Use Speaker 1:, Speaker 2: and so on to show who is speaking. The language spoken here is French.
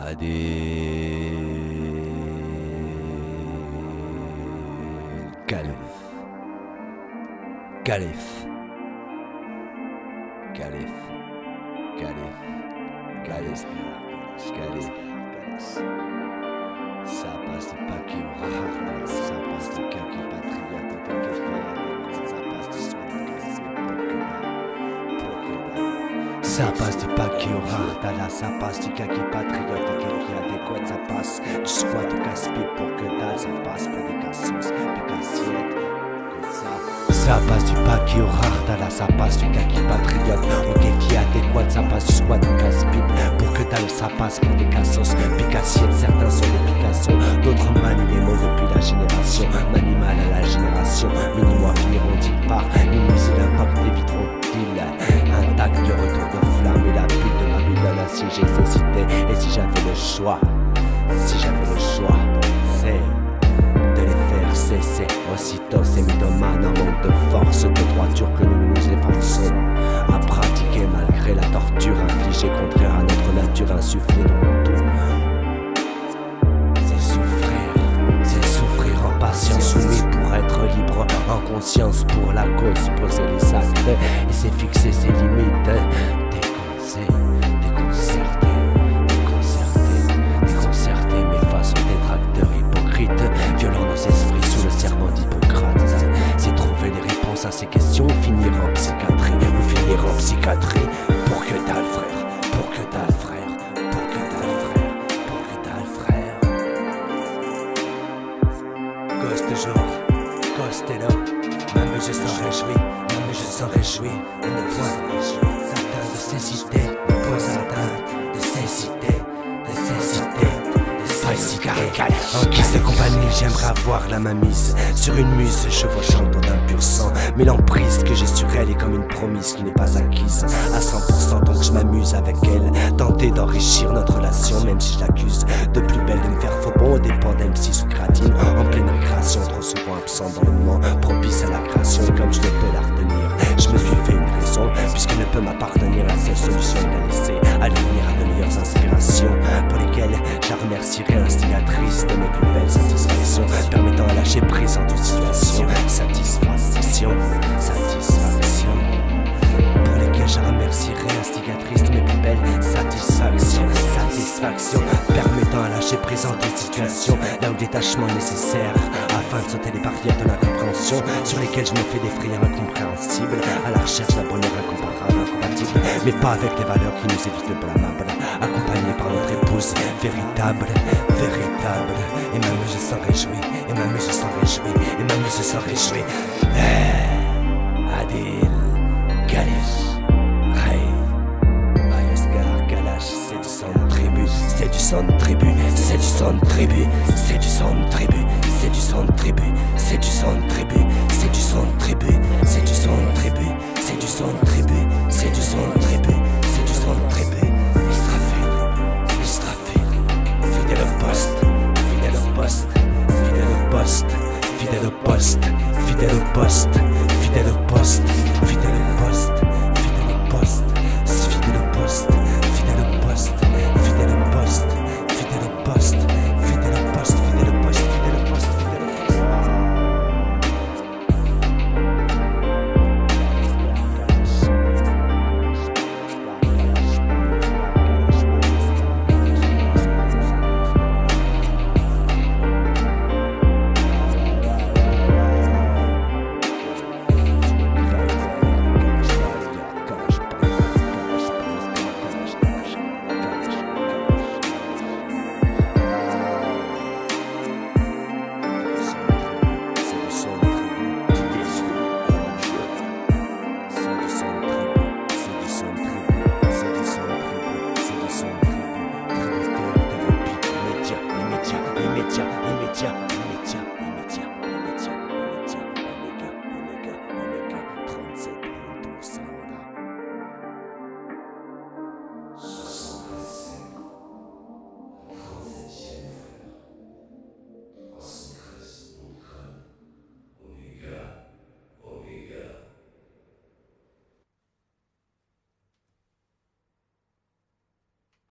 Speaker 1: Adil Khalif Khalif Khalif Khalif Khalif Khalif Ça passe de paquet au rare, ça passe de kaki patriote au paquet fort, ça passe de soin de casse ça passe du paquet au rare, d'Allah, ça passe du kaki patriote au kaki adéquat, ça passe du squat au casse-pied pour que dalle, ça passe pour des cassos, des cassiettes, que ça passe du paquet au rare, d'Allah, ça passe du kaki patriote au kaki adéquat, ça passe du squat au casse-pipe pour que dalle, ça passe pour des cassos, picassiettes, certains sont des Picasso, d'autres manient les mots depuis la génération, manient mal à la génération, mini-mois finiront-ils par minimiser l'impact, éviteront-ils intact du retour de flamme et la bulle de Babylone assiégée ces cités. Et si j'avais le choix, c'est de les faire cesser aussitôt ces mythomanes en manque de force, de droiture que nous nous efforçons à pratiquer malgré la torture infligée contraire à notre nature insufflée dans tout. C'est souffrir en patience, soumis pour être libre, en conscience pour la cause, poser les actes et c'est fixer ses limites. Déconcerter, mais face aux détracteurs hypocrites, violant nos esprits sous le serment d'Hippocrate. C'est trouver les réponses à ces questions, finir en psychiatrie, pour que dalle frère, pour que dalle frère, pour que dalle frère, pour que dalle frère. Ghost de jour, Ghost est là, même je s'en réjouis, on ne point atteint de cécité, ne point atteint de cécité, en guise de compagnie, j'aimerais avoir la main mise sur une muse chevauchant d'un pur sang. Mais l'emprise que j'ai sur elle est comme une promise qui n'est pas acquise à 100%, donc je m'amuse avec elle, tenter d'enrichir notre relation, même si j'accuse de plus belle de me faire faux bon aux dépens d'MC sous gratine, en pleine récréation, trop souvent absent dans le moment propice à la création. Et comme je ne peux la retenir, je me suis fait une raison, puisqu'elle ne peut m'appartenir. La seule solution est de la laisser aller venir à de meilleures inspirations, pour lesquelles je la remercierai, instigatrice de mes plus belles satisfactions, permettant à lâcher prise en toute situation. Satisfaction, pour lesquelles je la remercierai, instigatrice de mes plus belles satisfactions, permettant à lâcher prise en toute situation, là où le détachement est nécessaire, afin de sauter les barrières de l'incompréhension, sur lesquelles je me fais des frayeurs incompréhensibles, à la recherche d'un bonheur incomparable, incompatible, mais pas avec les valeurs qui nous évitent le blâmable, accompagné par notre épouse véritable, et même je s'en réjouis, Adil Khalif Bayasgar Kalash, c'est du sang de tribu, c'est du sang de tribu, c'est du sang de tribu, c'est du sang de tribu, c'est du sang de tribu, c'est du sang de tribu, c'est du sang de tribu, c'est du sang de tribu.